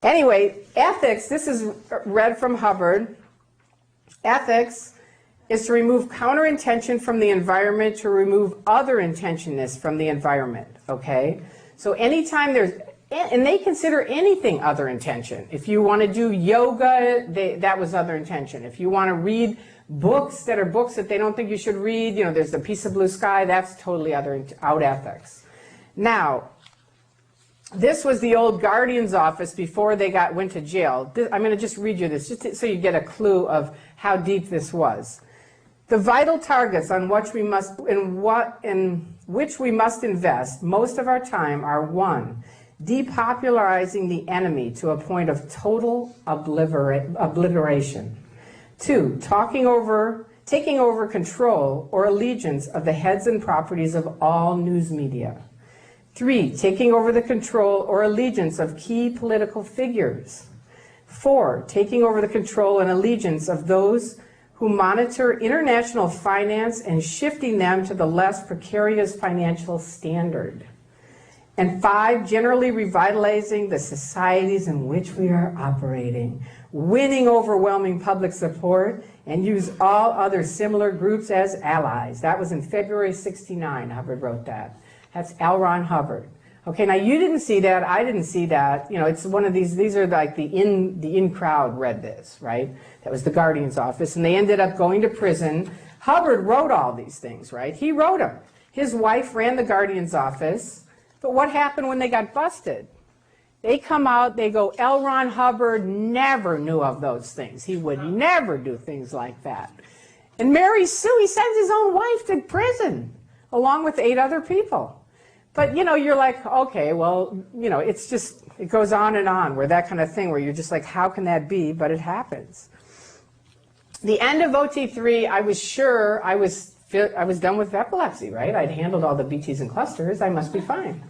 Anyway, ethics, this is read from Hubbard. Ethics is to remove counter-intention from the environment to remove other intentionness from the environment, okay? So anytime there's, and they consider anything other intention. If you want to do yoga, that was other intention. If you want to read books that are books that they don't think you should read, you know, there's a piece of blue sky, that's totally out ethics. Now, this was the old Guardian's office before they went to jail. I'm going to just read you this, just so you get a clue of how deep this was. The vital targets on which we must, in which we must invest most of our time are: 1, depopularizing the enemy to a point of total obliteration; 2, taking over control or allegiance of the heads and properties of all news media; 3, taking over the control or allegiance of key political figures; 4, taking over the control and allegiance of those who monitor international finance and shifting them to the less precarious financial standard; and 5, generally revitalizing the societies in which we are operating, winning overwhelming public support, and use all other similar groups as allies. That was in February '69, Hubbard wrote that. That's L. Ron Hubbard. Okay, now you didn't see that, I didn't see that. You know, it's one of these are like the in crowd read this, right? That was the Guardian's office, and they ended up going to prison. Hubbard wrote all these things, right? He wrote them. His wife ran the Guardian's office, but what happened when they got busted? They come out, they go, L. Ron Hubbard never knew of those things. He would never do things like that. And Mary Sue, he sends his own wife to prison, along with 8 other people. But, you know, you're like, okay, well, you know, it's just, it goes on and on, where that kind of thing, where you're just like, how can that be? But it happens. The end of OT3, I was sure I was done with epilepsy, right? I'd handled all the BTs and clusters. I must be fine.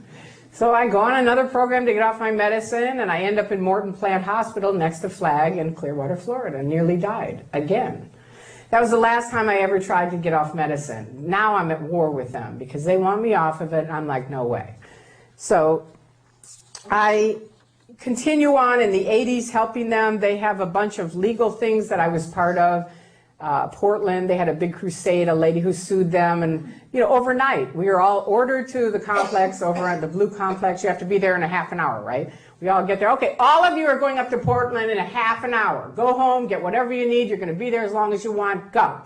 So I go on another program to get off my medicine, and I end up in Morton Plant Hospital next to Flag in Clearwater, Florida. Nearly died again. That was the last time I ever tried to get off medicine. Now I'm at war with them because they want me off of it, and I'm like, no way. So I continue on in the 80s helping them. They have a bunch of legal things that I was part of. Portland, they had a big crusade, a lady who sued them, and you know, overnight we were all ordered to the complex over at the Blue Complex. You have to be there in a half an hour, right? We all get there. Okay, all of you are going up to Portland in a half an hour. Go home, get whatever you need. You're going to be there as long as you want. Go,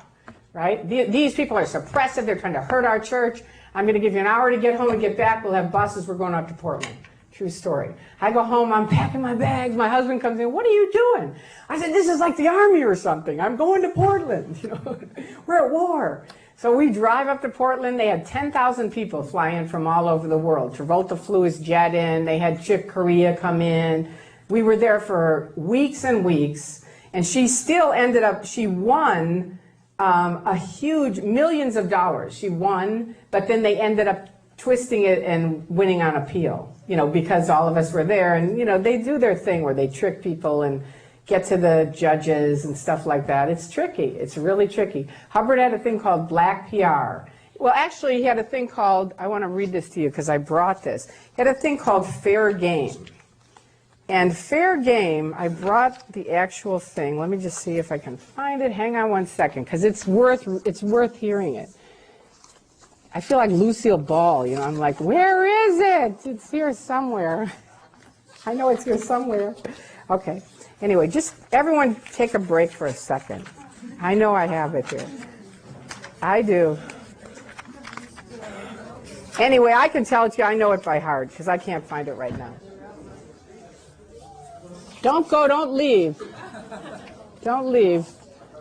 right? These people are suppressive. They're trying to hurt our church. I'm going to give you an hour to get home and get back. We'll have buses. We're going up to Portland. True story. I go home, I'm packing my bags. My husband comes in, what are you doing? I said, this is like the army or something. I'm going to Portland. You know, we're at war. So we drive up to Portland. They had 10,000 people fly in from all over the world. Travolta flew his jet in. They had Chick Corea come in. We were there for weeks and weeks. And she still ended up, she won a huge, millions of dollars. She won, but then they ended up twisting it and winning on appeal, you know, because all of us were there. And, you know, they do their thing where they trick people and get to the judges and stuff like that. It's tricky. It's really tricky. Hubbard had a thing called Black PR. Well, actually, he had a thing called, I want to read this to you because I brought this. He had a thing called Fair Game. And Fair Game, I brought the actual thing. Let me just see if I can find it. Hang on one second, because it's worth hearing it. I feel like Lucille Ball, you know, I'm like, where is it? It's here somewhere. I know it's here somewhere. Okay. Anyway, just everyone take a break for a second. I know I have it here. I do. Anyway, I can tell it to you, I know it by heart, because I can't find it right now. Don't go, don't leave. Don't leave.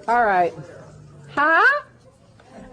All right. Huh?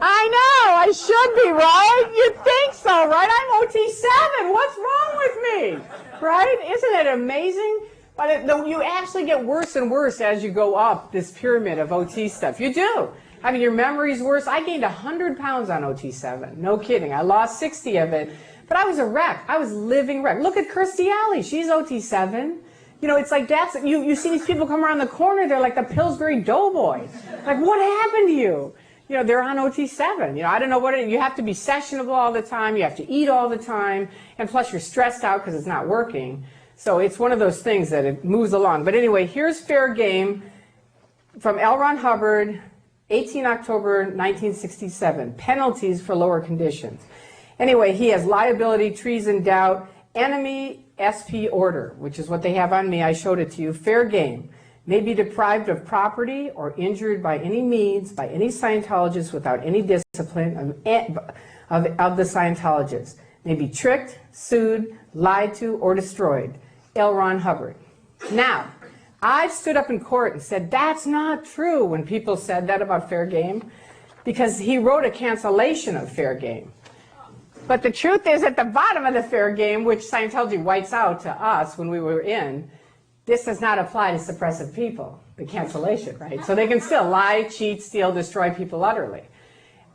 I know, I should be, right? You'd think so, right? I'm OT7. What's wrong with me? Right? Isn't it amazing? But you actually get worse and worse as you go up this pyramid of OT stuff. You do. I mean, your memory's worse. I gained 100 pounds on OT7. No kidding. I lost 60 of it. But I was a wreck. I was living wreck. Look at Kirstie Alley. She's OT7. You know, it's like that's, you see these people come around the corner, they're like the Pillsbury Doughboy. Like, what happened to you? You know, they're on OT7. You know, I don't know what you have to be sessionable all the time. You have to eat all the time. And plus you're stressed out because it's not working. So it's one of those things that it moves along. But anyway, here's fair game from L. Ron Hubbard, 18 October 1967, penalties for lower conditions. Anyway, he has liability, treason, doubt, enemy, SP order, which is what they have on me. I showed it to you. Fair game. May be deprived of property or injured by any means by any Scientologist without any discipline of the Scientologists. May be tricked, sued, lied to, or destroyed. L. Ron Hubbard. Now, I stood up in court and said, that's not true when people said that about fair game, because he wrote a cancellation of fair game. But the truth is, at the bottom of the fair game, which Scientology whites out to us when we were in, this does not apply to suppressive people, the cancellation, right? So they can still lie, cheat, steal, destroy people utterly.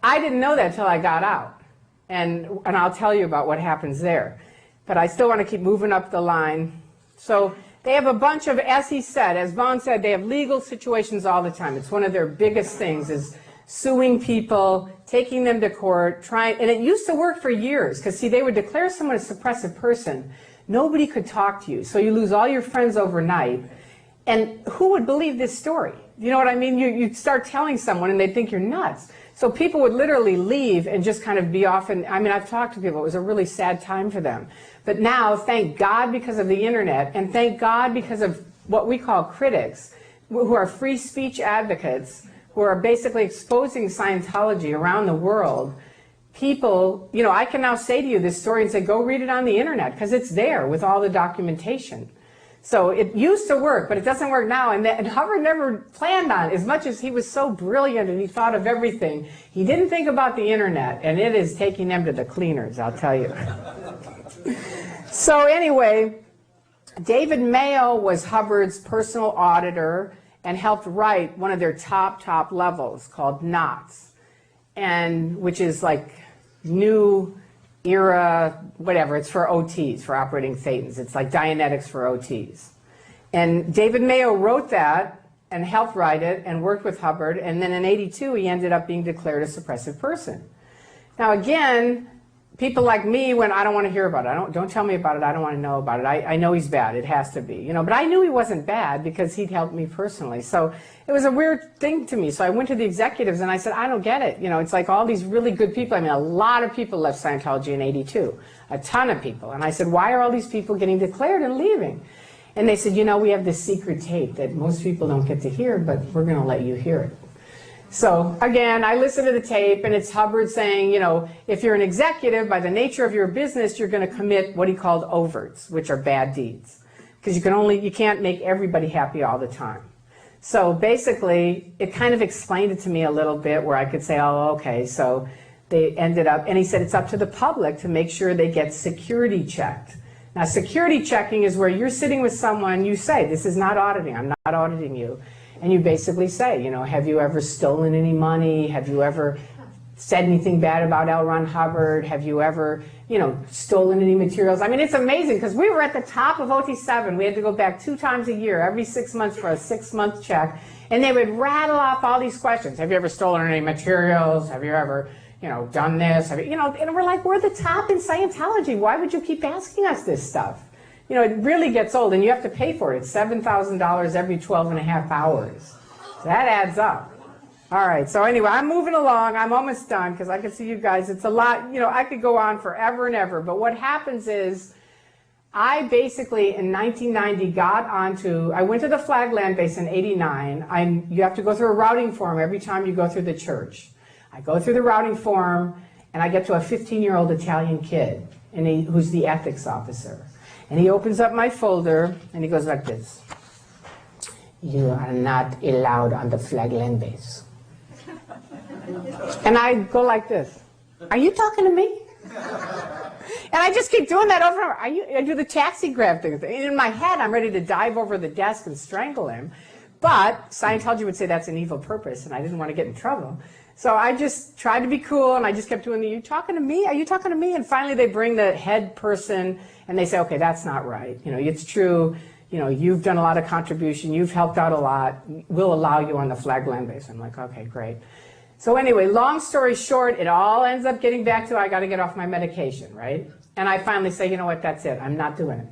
I didn't know that until I got out, and I'll tell you about what happens there. But I still want to keep moving up the line. So they have a bunch of, as he said, as Vaughn said, they have legal situations all the time. It's one of their biggest things is suing people, taking them to court, and it used to work for years, because see, they would declare someone a suppressive person. Nobody could talk to you, so you lose all your friends overnight. And who would believe this story? You know what I mean? You start telling someone and they think you're nuts. So people would literally leave and just kind of be off. And I mean, I've talked to people. It was a really sad time for them. But now, thank God because of the internet, and thank God because of what we call critics, who are free speech advocates, who are basically exposing Scientology around the world. People, you know, I can now say to you this story and say, go read it on the internet, because it's there with all the documentation. So it used to work, but it doesn't work now. And Hubbard never planned on, as much as he was so brilliant and he thought of everything, he didn't think about the internet, and it is taking them to the cleaners, I'll tell you. So anyway, David Mayo was Hubbard's personal auditor and helped write one of their top levels called Knots, and which is like new era, whatever, it's for OTs, for operating thetans. It's like Dianetics for OTs. And David Mayo wrote that and helped write it and worked with Hubbard, and then in '82 he ended up being declared a suppressive person. Now again, people like me, when I don't want to hear about it, don't tell me about it, I don't want to know about it. I know he's bad, it has to be, you know, but I knew he wasn't bad because he'd helped me personally. So it was a weird thing to me. So I went to the executives and I said, I don't get it. You know, it's like all these really good people. I mean, a lot of people left Scientology in '82, a ton of people. And I said, why are all these people getting declared and leaving? And they said, you know, we have this secret tape that most people don't get to hear, but we're going to let you hear it. So again, I listened to the tape, and it's Hubbard saying, you know, if you're an executive, by the nature of your business, you're going to commit what he called overts, which are bad deeds, because you can't make everybody happy all the time. So basically, it kind of explained it to me a little bit, where I could say, oh, okay, so they ended up, and he said it's up to the public to make sure they get security checked. Now, security checking is where you're sitting with someone, you say, this is not auditing, I'm not auditing you. And you basically say, you know, have you ever stolen any money? Have you ever said anything bad about L. Ron Hubbard? Have you ever, you know, stolen any materials? I mean, it's amazing, because we were at the top of OT7. We had to go back 2 times a year, every 6 months for a 6-month check. And they would rattle off all these questions. Have you ever stolen any materials? Have you ever, you know, done this? Have you know, and we're like, we're the top in Scientology. Why would you keep asking us this stuff? You know, it really gets old, and you have to pay for it. It's $7,000 every 12.5 hours. So that adds up. All right, so anyway, I'm moving along. I'm almost done, because I can see you guys. It's a lot, you know, I could go on forever and ever. But what happens is, I basically, in 1990, I went to the Flag Land Base in '89. You have to go through a routing form every time you go through the church. I go through the routing form, and I get to a 15-year-old Italian kid, and who's the ethics officer. And he opens up my folder, and he goes like this. You are not allowed on the Flag Land Base. And I go like this. Are you talking to me? And I just keep doing that over and over. I do the taxi grab thing. In my head, I'm ready to dive over the desk and strangle him. But Scientology would say that's an evil purpose, and I didn't want to get in trouble. So I just tried to be cool, and I just kept doing the, you talking to me? Are you talking to me? And finally they bring the head person, and they say, okay, that's not right. You know, it's true. You know, you've done a lot of contribution. You've helped out a lot. We'll allow you on the Flag Land Base. I'm like, okay, great. So anyway, long story short, it all ends up getting back to I got to get off my medication, right? And I finally say, you know what, that's it. I'm not doing it.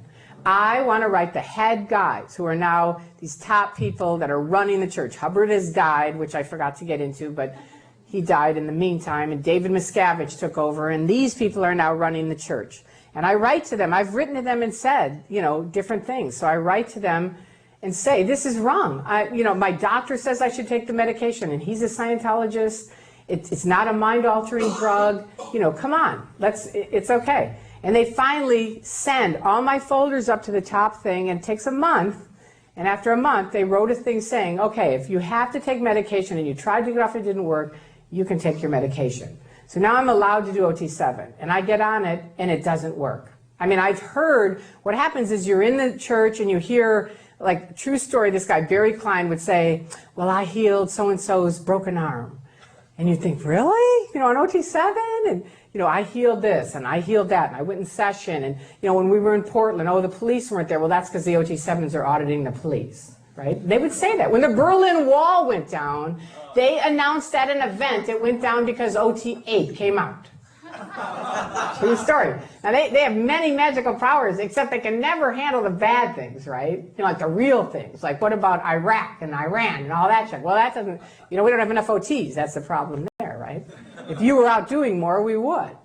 I want to write the head guys who are now these top people that are running the church. Hubbard has died, which I forgot to get into, but he died in the meantime, and David Miscavige took over, and these people are now running the church. And I write to them. I've written to them and said, different things. So I write to them and say, this is wrong. My doctor says I should take the medication, and he's a Scientologist. It's not a mind-altering drug. Come on, it's okay. And they finally send all my folders up to the top thing, and it takes a month. And after a month, they wrote a thing saying, okay, if you have to take medication and you tried to get off, it didn't work, you can take your medication. So now I'm allowed to do OT7, and I get on it, and it doesn't work. I mean, I've heard what happens is you're in the church and you hear, like, true story, this guy, Barry Klein, would say, well, I healed so-and-so's broken arm. And you think, really? On OT7? And, I healed this and I healed that, and I went in session. And, when we were in Portland, the police weren't there. Well, that's because the OT7s are auditing the police, right? They would say that. When the Berlin Wall went down, they announced at an event it went down because OT8 came out. True story. Now, they have many magical powers, except they can never handle the bad things, right? Like the real things. Like, what about Iraq and Iran and all that shit? Well, that doesn't, we don't have enough OTs. That's the problem there, right? If you were out doing more, we would.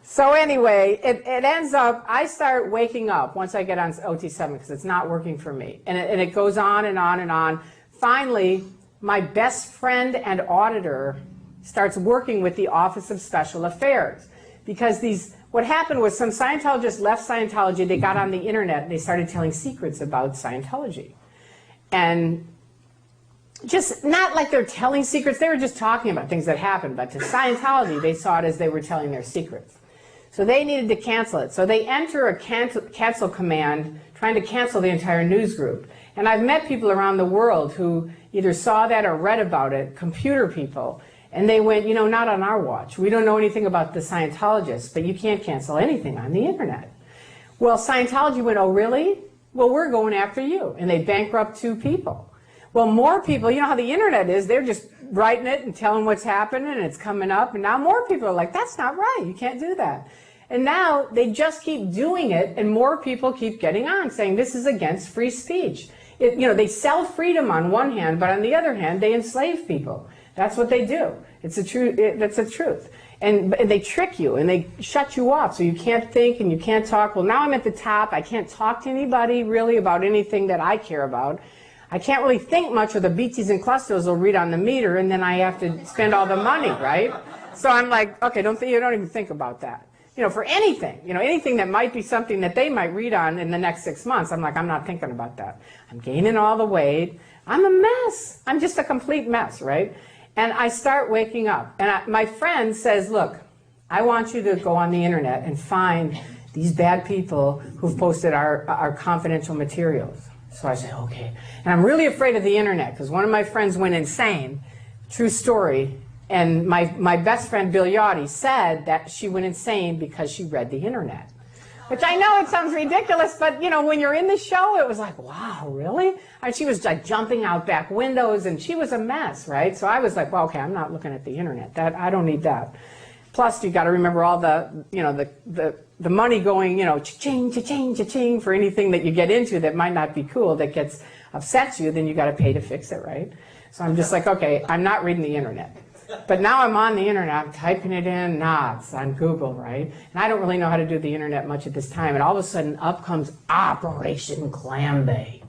So anyway, it ends up, I start waking up once I get on OT7 because it's not working for me. And it goes on and on and on. Finally, my best friend and auditor starts working with the Office of Special Affairs. Because what happened was some Scientologists left Scientology, they got on the internet, and they started telling secrets about Scientology. And just not like they're telling secrets, they were just talking about things that happened, but to Scientology, they saw it as they were telling their secrets. So they needed to cancel it. So they enter a cancel command trying to cancel the entire news group. And I've met people around the world who either saw that or read about it, computer people, and they went, not on our watch. We don't know anything about the Scientologists, but you can't cancel anything on the internet. Well, Scientology went, oh, really? Well, we're going after you. And they bankrupt 2 people. Well, more people, you know how the internet is, they're just writing it and telling what's happening, and it's coming up, and now more people are like, that's not right, you can't do that. And now they just keep doing it, and more people keep getting on, saying this is against free speech. They sell freedom on one hand, but on the other hand, they enslave people. That's what they do. That's the truth. And they trick you, and they shut you off, so you can't think and you can't talk. Well, now I'm at the top. I can't talk to anybody really about anything that I care about. I can't really think much, or the BTs and clusters will read on the meter, and then I have to spend all the money, right? So I'm like, okay, you don't even think about that. For anything, anything that might be something that they might read on in the next 6 months, I'm like, I'm not thinking about that. I'm gaining all the weight. I'm a mess. I'm just a complete mess, right? And I start waking up. And my friend says, look, I want you to go on the internet and find these bad people who've posted our confidential materials. So I say, okay. And I'm really afraid of the internet because one of my friends went insane. True story. And my best friend, Bill Yachty, said that she went insane because she read the internet. Which I know it sounds ridiculous, but when you're in the show, it was like, wow, really? And she was like jumping out back windows, and she was a mess, right? So I was like, well, okay, I'm not looking at the internet. I don't need that. Plus, you got to remember all the money going, cha-ching, cha-ching, cha-ching for anything that you get into that might not be cool, that upsets you, then you got to pay to fix it, right? So I'm just like, okay, I'm not reading the internet. But now I'm on the internet, I'm typing it in, knots on Google, right? And I don't really know how to do the internet much at this time. And all of a sudden, up comes Operation Clambake.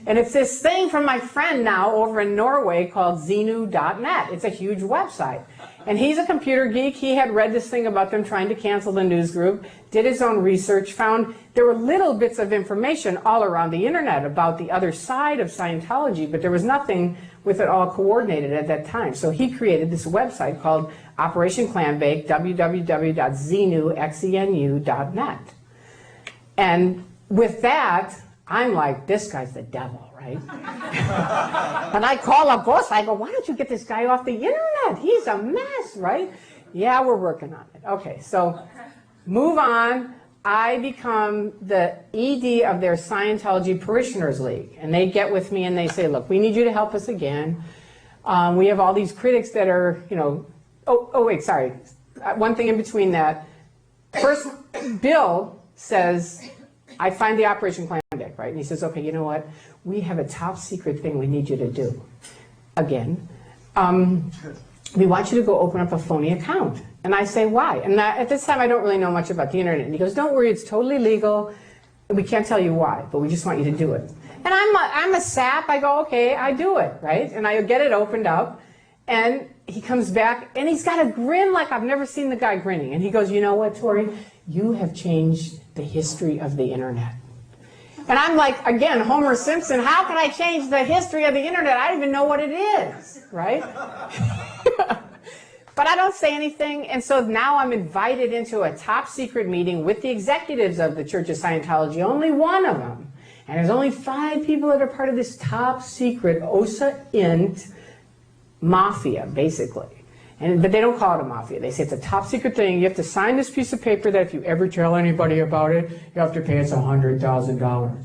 And it's this thing from my friend now over in Norway called Xenu.net. It's a huge website. And he's a computer geek. He had read this thing about them trying to cancel the news group, did his own research, found there were little bits of information all around the internet about the other side of Scientology, but there was nothing with it all coordinated at that time. So he created this website called Operation Clambake, www.xenu.net. And with that, I'm like, this guy's the devil, right? And I call up boss, I go, why don't you get this guy off the internet? He's a mess, right? Yeah, we're working on it. Okay, so move on. I become the ED of their Scientology Parishioners League. And they get with me and they say, look, we need you to help us again. We have all these critics that are, oh wait, sorry. One thing in between that. First, Bill says, I find the operation plan deck, right? And he says, okay, you know what? We have a top secret thing we need you to do. Again, we want you to go open up a phony account. And I say, why? And at this time, I don't really know much about the internet. And he goes, don't worry, it's totally legal. We can't tell you why, but we just want you to do it. And I'm a sap. I go, okay, I do it, right? And I get it opened up. And he comes back, and he's got a grin like I've never seen the guy grinning. And he goes, you know what, Tory? You have changed the history of the internet. And I'm like, again, Homer Simpson, how can I change the history of the internet? I don't even know what it is, right? But I don't say anything, and so now I'm invited into a top secret meeting with the executives of the Church of Scientology, only one of them. And there's only 5 people that are part of this top secret OSA Int mafia, basically. But they don't call it a mafia. They say it's a top secret thing. You have to sign this piece of paper that if you ever tell anybody about it, you have to pay us $100,000.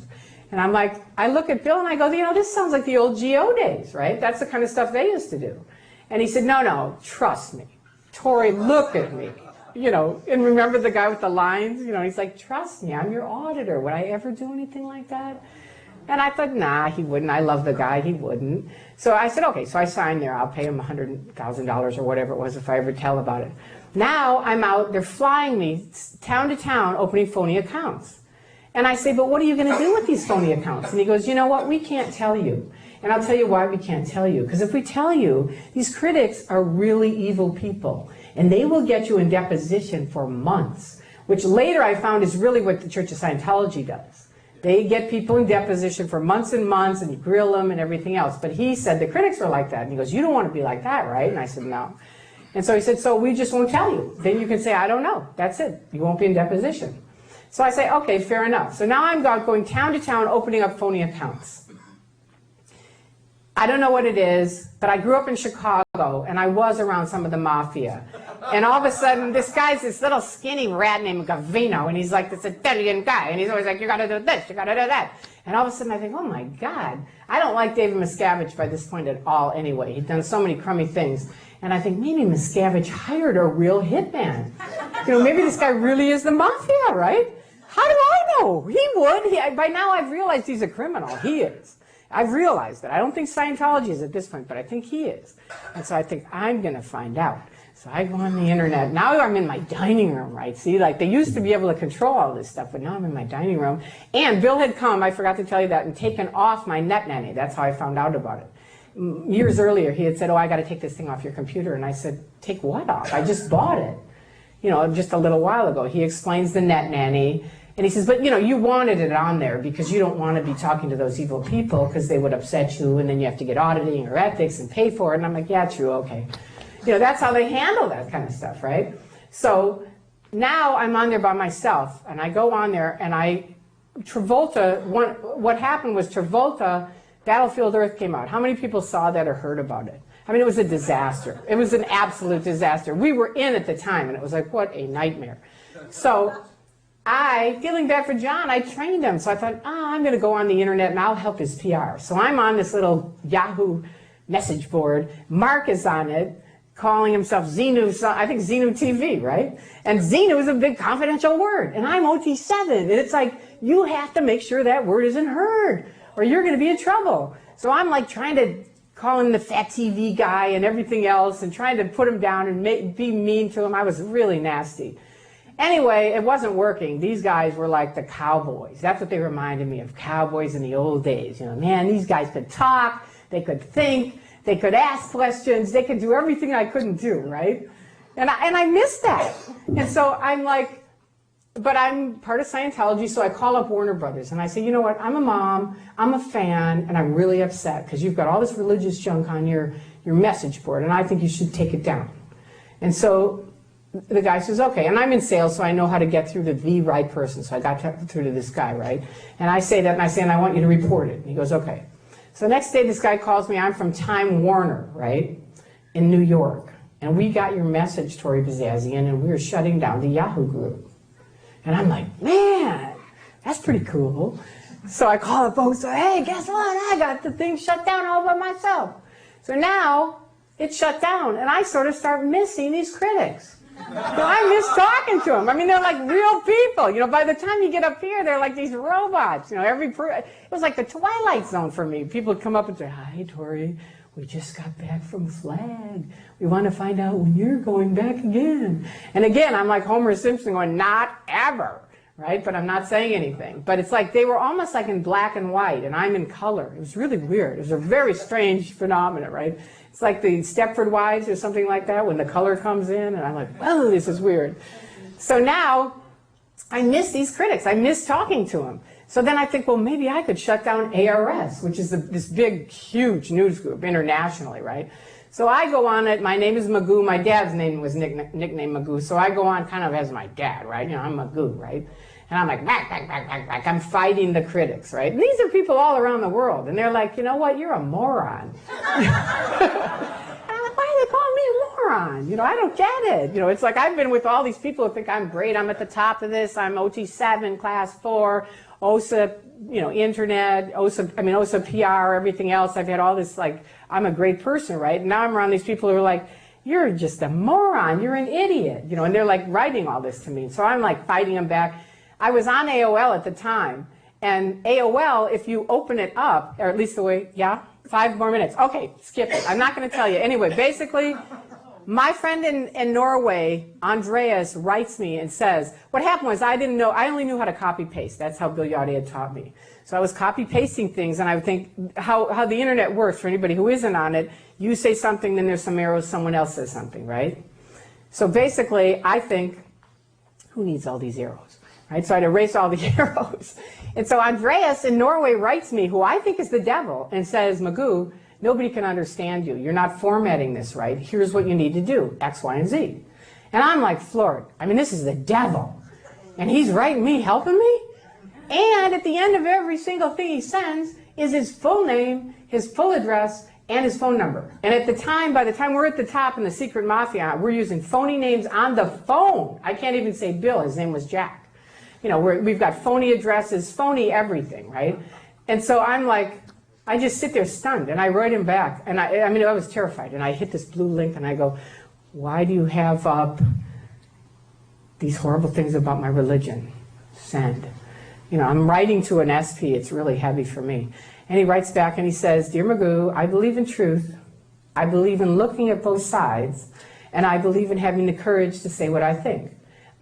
And I'm like, I look at Bill and I go, you know, this sounds like the old GO days, right? That's the kind of stuff they used to do. And he said, no, no, trust me. Tory, look at me. You know, and remember the guy with the lines? You know, he's like, trust me, I'm your auditor. Would I ever do anything like that? And I thought, nah, he wouldn't. I love the guy. He wouldn't. So I said, okay. So I signed there. I'll pay him $100,000 or whatever it was if I ever tell about it. Now I'm out. They're flying me town to town opening phony accounts. And I say, but what are you going to do with these phony accounts? And he goes, you know what? We can't tell you. And I'll tell you why we can't tell you. Because if we tell you, these critics are really evil people. And they will get you in deposition for months, which later I found is really what the Church of Scientology does. They get people in deposition for months and months and you grill them and everything else. But he said the critics are like that. And he goes, you don't want to be like that, right? And I said, no. And so he said, so we just won't tell you. Then you can say, I don't know. That's it. You won't be in deposition. So I say, okay, fair enough. So now I'm going town to town opening up phony accounts. I don't know what it is, but I grew up in Chicago, and I was around some of the mafia. And all of a sudden, this guy's this little skinny rat named Gavino, and he's like this Italian guy, and he's always like, you gotta do this, you gotta do that. And all of a sudden I think, oh my God, I don't like David Miscavige by this point at all anyway. He'd done so many crummy things. And I think maybe Miscavige hired a real hitman. You know, maybe this guy really is the mafia, right? How do I know? He would. By now I've realized he's a criminal. He is. I've realized that. I don't think Scientology is at this point, but I think he is. And so I think I'm going to find out. So I go on the internet. Now I'm in my dining room, right? See, like they used to be able to control all this stuff, but now I'm in my dining room. And Bill had come, I forgot to tell you that, and taken off my net nanny. That's how I found out about it. Years earlier, he had said, oh, I got to take this thing off your computer. And I said, take what off? I just bought it. You know, just a little while ago. He explains the net nanny. And he says, but you know, you wanted it on there because you don't want to be talking to those evil people because they would upset you and then you have to get auditing or ethics and pay for it. And I'm like, yeah, true, okay. You know, that's how they handle that kind of stuff, right? So now I'm on there by myself and I go on there and what happened was Travolta, Battlefield Earth came out. How many people saw that or heard about it? I mean, it was a disaster. It was an absolute disaster. We were in at the time and it was like, what a nightmare. So feeling bad for John, I trained him. So I thought, I'm going to go on the internet and I'll help his PR. So I'm on this little Yahoo message board. Mark is on it, calling himself Xenu, I think Xenu TV, right? And Xenu is a big confidential word. And I'm OT7. And it's like, you have to make sure that word isn't heard or you're going to be in trouble. So I'm like trying to call him the fat TV guy and everything else and trying to put him down and be mean to him. I was really nasty. Anyway, it wasn't working. These guys were like the cowboys. That's what they reminded me of, cowboys in the old days. You know, man, these guys could talk, they could think, they could ask questions, they could do everything I couldn't do, right? And I missed that. And so I'm like, but I'm part of Scientology, so I call up Warner Brothers and I say, you know what, I'm a mom, I'm a fan, and I'm really upset because you've got all this religious junk on your message board, and I think you should take it down. And so the guy says, okay, and I'm in sales, so I know how to get through to the right person. So I got through to this guy, right? And I say that, and I say, and I want you to report it. And he goes, okay. So the next day, this guy calls me. I'm from Time Warner, right, in New York. And we got your message, Tory Bazazian, and we were shutting down the Yahoo group. And I'm like, man, that's pretty cool. So I call up folks, so, hey, guess what? I got the thing shut down all by myself. So now it's shut down, and I sort of start missing these critics. So I miss talking to them. I mean, they're like real people. You know, by the time you get up here, they're like these robots. You know, it was like the Twilight Zone for me. People would come up and say, "Hi, Tory. We just got back from Flag. We want to find out when you're going back again." And again, I'm like Homer Simpson going, "Not ever." Right? But I'm not saying anything. But it's like they were almost like in black and white, and I'm in color. It was really weird. It was a very strange phenomenon, right? It's like the Stepford Wives or something like that when the color comes in, and I'm like, whoa, this is weird. So now I miss these critics. I miss talking to them. So then I think, well, maybe I could shut down ARS, which is this big, huge news group internationally, right? So I go on it. My name is Magoo. My dad's name was nicknamed Magoo. So I go on kind of as my dad, right? You know, I'm Magoo, right? And I'm like, back. I'm fighting the critics, right? And these are people all around the world. And they're like, you know what? You're a moron. And I'm like, why are they calling me a moron? You know, I don't get it. You know, it's like I've been with all these people who think I'm great. I'm at the top of this. I'm OT7, class 4, OSA, you know, internet, OSA PR, everything else. I've had all this, like, I'm a great person, right? And now I'm around these people who are like, you're just a moron. You're an idiot. You know, and they're like writing all this to me. So I'm like fighting them back. I was on AOL at the time, and AOL, if you open it up, or at least the way, 5 more minutes. Okay, skip it. I'm not going to tell you. Anyway, basically, my friend in Norway, Andreas, writes me and says, what happened was I only knew how to copy paste. That's how Bill Yachty had taught me. So I was copy pasting things, and I would think how the internet works for anybody who isn't on it. You say something, then there's some arrows, someone else says something, right? So basically, I think, who needs all these arrows? Right? So I'd erase all the arrows. And so Andreas in Norway writes me, who I think is the devil, and says, Magoo, nobody can understand you. You're not formatting this right. Here's what you need to do, X, Y, and Z. And I'm like floored. I mean, this is the devil. And he's writing me, helping me? And at the end of every single thing he sends is his full name, his full address, and his phone number. And at the time, by the time we're at the top in the secret mafia, we're using phony names on the phone. I can't even say Bill. His name was Jack. You know, we've got phony addresses, phony everything, right? And so I'm like, I just sit there stunned, and I write him back. And I mean, I was terrified. And I hit this blue link, and I go, why do you have up these horrible things about my religion? Send. You know, I'm writing to an SP. It's really heavy for me. And he writes back, and he says, Dear Magoo, I believe in truth. I believe in looking at both sides. And I believe in having the courage to say what I think.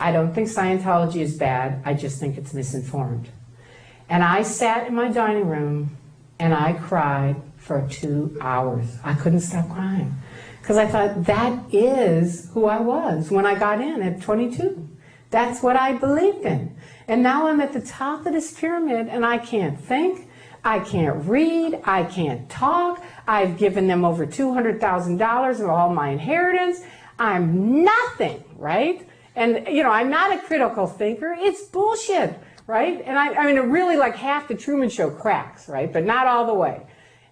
I don't think Scientology is bad. I just think it's misinformed. And I sat in my dining room and I cried for 2 hours. I couldn't stop crying because I thought that is who I was when I got in at 22. That's what I believed in. And now I'm at the top of this pyramid and I can't think, I can't read, I can't talk. I've given them over $200,000 of all my inheritance. I'm nothing, right? And, you know, I'm not a critical thinker. It's bullshit, right? And I mean, really like half the Truman Show cracks, right? But not all the way.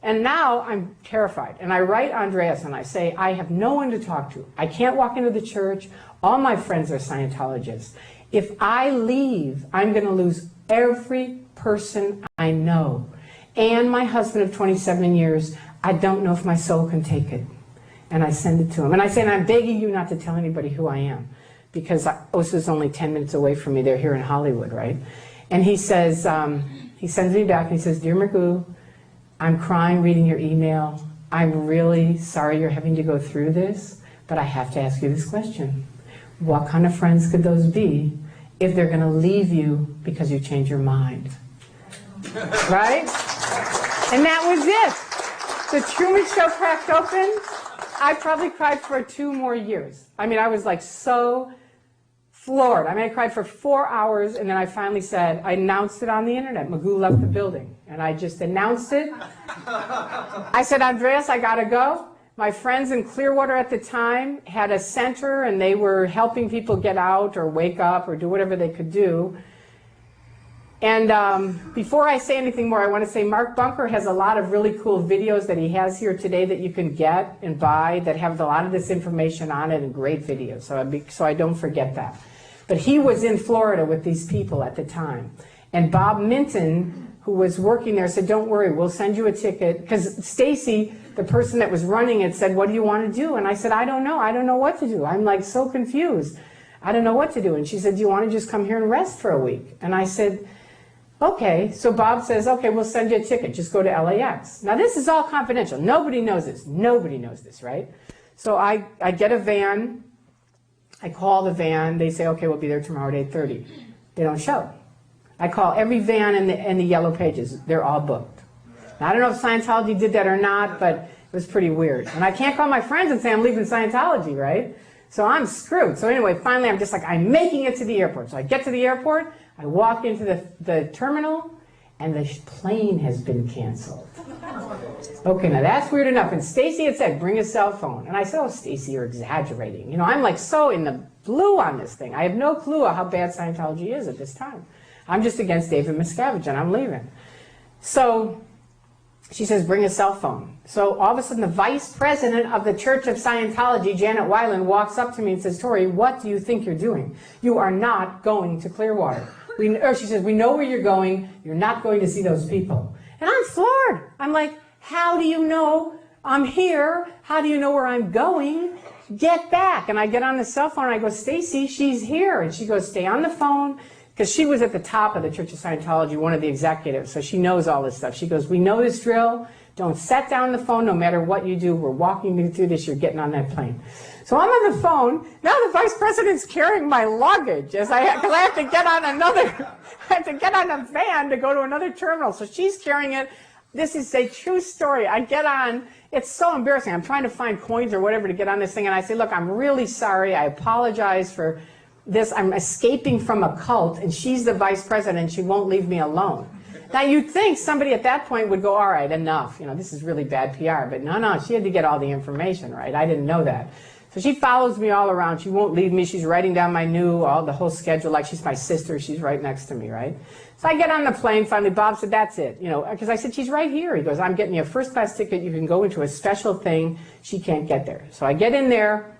And now I'm terrified. And I write Andreas and I say, I have no one to talk to. I can't walk into the church. All my friends are Scientologists. If I leave, I'm going to lose every person I know. And my husband of 27 years, I don't know if my soul can take it. And I send it to him. And I say, and I'm begging you not to tell anybody who I am. Because OSA's only 10 minutes away from me. They're here in Hollywood, right? And he says, he sends me back and he says, Dear Magoo, I'm crying reading your email. I'm really sorry you're having to go through this, but I have to ask you this question. What kind of friends could those be if they're going to leave you because you change your mind? Right? And that was it. The Truman Show cracked open. I probably cried for 2 more years. I mean, I was like so floored. I mean, I cried for 4 hours, and then I finally said, I announced it on the internet. Magoo left the building. And I just announced it. I said, Andreas, I gotta go. My friends in Clearwater at the time had a center, and they were helping people get out or wake up or do whatever they could do. And before I say anything more, I want to say Mark Bunker has a lot of really cool videos that he has here today that you can get and buy that have a lot of this information on it and great videos, so I don't forget that. But he was in Florida with these people at the time. And Bob Minton, who was working there, said, don't worry, we'll send you a ticket. Because Stacy the person that was running it said, what do you want to do? And I said, I don't know what to do. I'm like so confused. I don't know what to do. And she said, do you want to just come here and rest for a week? And I said, okay. So Bob says, okay, we'll send you a ticket. Just go to LAX. Now this is all confidential. Nobody knows this. Nobody knows this, right? So I get a van. I call the van. They say, okay, we'll be there tomorrow at 8:30. They don't show. I call every van in the yellow pages. They're all booked. Now, I don't know if Scientology did that or not, but it was pretty weird. And I can't call my friends and say I'm leaving Scientology, right? So I'm screwed. So anyway, finally, I'm just like, I'm making it to the airport. So I get to the airport. I walk into the terminal, and the plane has been canceled. Okay, now that's weird enough. And Stacy had said, bring a cell phone. And I said, oh, Stacy, you're exaggerating. You know, I'm like so in the blue on this thing. I have no clue how bad Scientology is at this time. I'm just against David Miscavige, and I'm leaving. So she says, bring a cell phone. So all of a sudden, the vice president of the Church of Scientology, Janet Weiland, walks up to me and says, Tory, what do you think you're doing? You are not going to Clearwater. She says, we know where you're going. You're not going to see those people. And I'm floored. I'm like, how do you know I'm here? How do you know where I'm going? Get back. And I get on the cell phone and I go, Stacy, she's here. And she goes, stay on the phone. Because she was at the top of the Church of Scientology, one of the executives, so she knows all this stuff. She goes, we know this drill. Don't set down the phone no matter what you do. We're walking you through this. You're getting on that plane. So I'm on the phone. Now the vice president's carrying my luggage because I have to get on a van to go to another terminal. So she's carrying it. This is a true story. I get on. It's so embarrassing. I'm trying to find coins or whatever to get on this thing. And I say, look, I'm really sorry. I apologize for this. I'm escaping from a cult, and she's the vice president. She won't leave me alone. Now, you'd think somebody at that point would go, all right, enough. You know, this is really bad PR. But no, she had to get all the information, right? I didn't know that. So she follows me all around. She won't leave me. She's writing down the whole schedule like she's my sister. She's right next to me, right? So I get on the plane. Finally, Bob said, that's it. You know, because I said, she's right here. He goes, I'm getting you a first-class ticket. You can go into a special thing. She can't get there. So I get in there.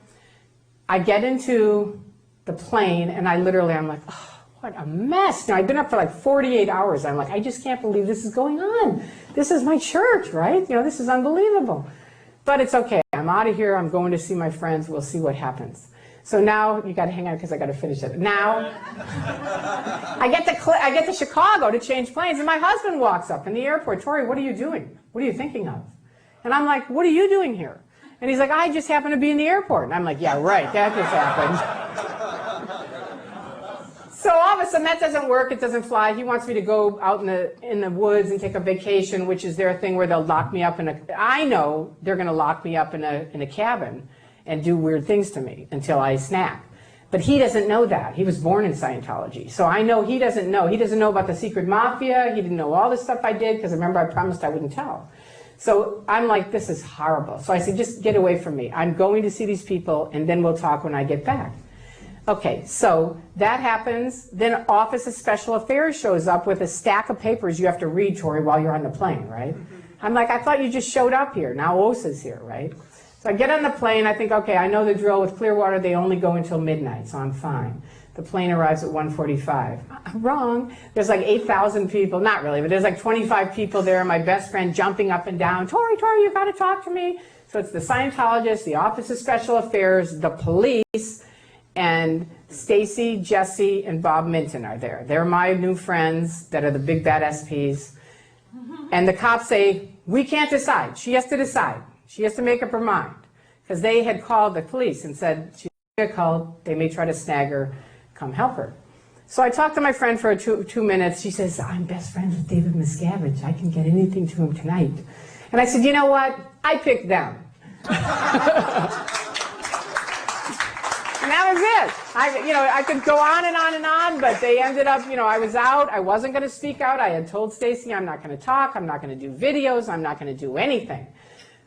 I get into the plane, and I'm like, oh, what a mess. Now, I've been up for like 48 hours. I'm like, I just can't believe this is going on. This is my church, right? You know, this is unbelievable. But it's okay. I'm out of here. I'm going to see my friends. We'll see what happens. So now, you got to hang on because I got to finish it. Now, I get to Chicago to change planes, and my husband walks up in the airport. Tory, what are you doing? What are you thinking of? And I'm like, what are you doing here? And he's like, I just happened to be in the airport. And I'm like, yeah, right, that just happened. So all of a sudden, that doesn't work. It doesn't fly. He wants me to go out in the woods and take a vacation, which is their thing where they'll lock me up I know they're going to lock me up in a cabin and do weird things to me until I snap. But he doesn't know that. He was born in Scientology. So I know he doesn't know. He doesn't know about the secret mafia. He didn't know all the stuff I did because remember I promised I wouldn't tell. So I'm like, this is horrible. So I said, just get away from me. I'm going to see these people, and then we'll talk when I get back. Okay, so that happens. Then Office of Special Affairs shows up with a stack of papers you have to read, Tory, while you're on the plane, right? I'm like, I thought you just showed up here. Now OSA's here, right? So I get on the plane. I think, okay, I know the drill with Clearwater. They only go until midnight, so I'm fine. The plane arrives at 1:45. Wrong. There's like 8,000 people. Not really, but there's like 25 people there. My best friend jumping up and down. Tory, you got to talk to me. So it's the Scientologists, the Office of Special Affairs, the police, and Stacy, Jesse, and Bob Minton are there. They're my new friends that are the big bad SPs. And the cops say, we can't decide. She has to decide. She has to make up her mind. Because they had called the police and said, she's going to call. They may try to snag her. Come help her. So I talked to my friend for two minutes. She says, I'm best friends with David Miscavige. I can get anything to him tonight. And I said, you know what? I picked them. And that was it. I could go on and on and on, but they ended up, I was out. I wasn't going to speak out. I had told Stacy I'm not going to talk. I'm not going to do videos. I'm not going to do anything.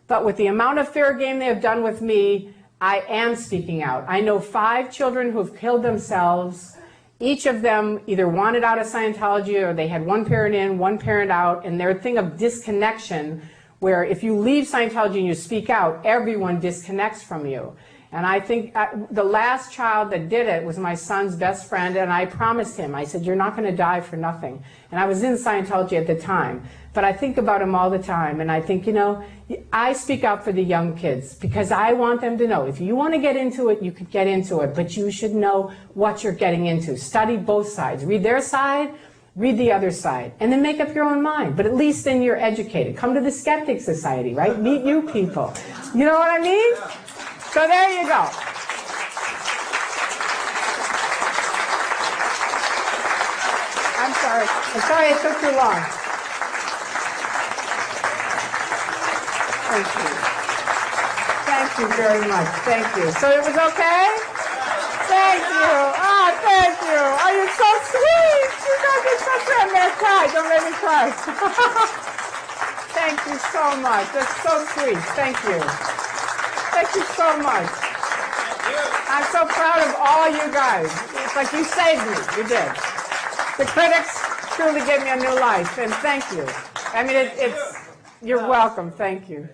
But with the amount of fair game they have done with me, I am speaking out. I know 5 children who have killed themselves. Each of them either wanted out of Scientology or they had one parent in, one parent out, and their thing of disconnection where if you leave Scientology and you speak out, everyone disconnects from you. And I think the last child that did it was my son's best friend, and I promised him, I said, you're not going to die for nothing. And I was in Scientology at the time, but I think about him all the time, and I think, you know, I speak out for the young kids because I want them to know, if you want to get into it, you could get into it, but you should know what you're getting into. Study both sides. Read their side, read the other side, and then make up your own mind. But at least then you're educated. Come to the Skeptic Society, right? Meet you people. You know what I mean? So there you go. I'm sorry it took too long. Thank you. Thank you very much. Thank you. So it was okay? Thank you. Oh, thank you. Oh, you're so sweet. You guys are so sweet. I'm going to cry. Don't make me cry. Thank you so much. That's so sweet. Thank you. Thank you so much. I'm so proud of all you guys. It's like you saved me. You did. The critics truly gave me a new life, and thank you. I mean, you're welcome. Thank you.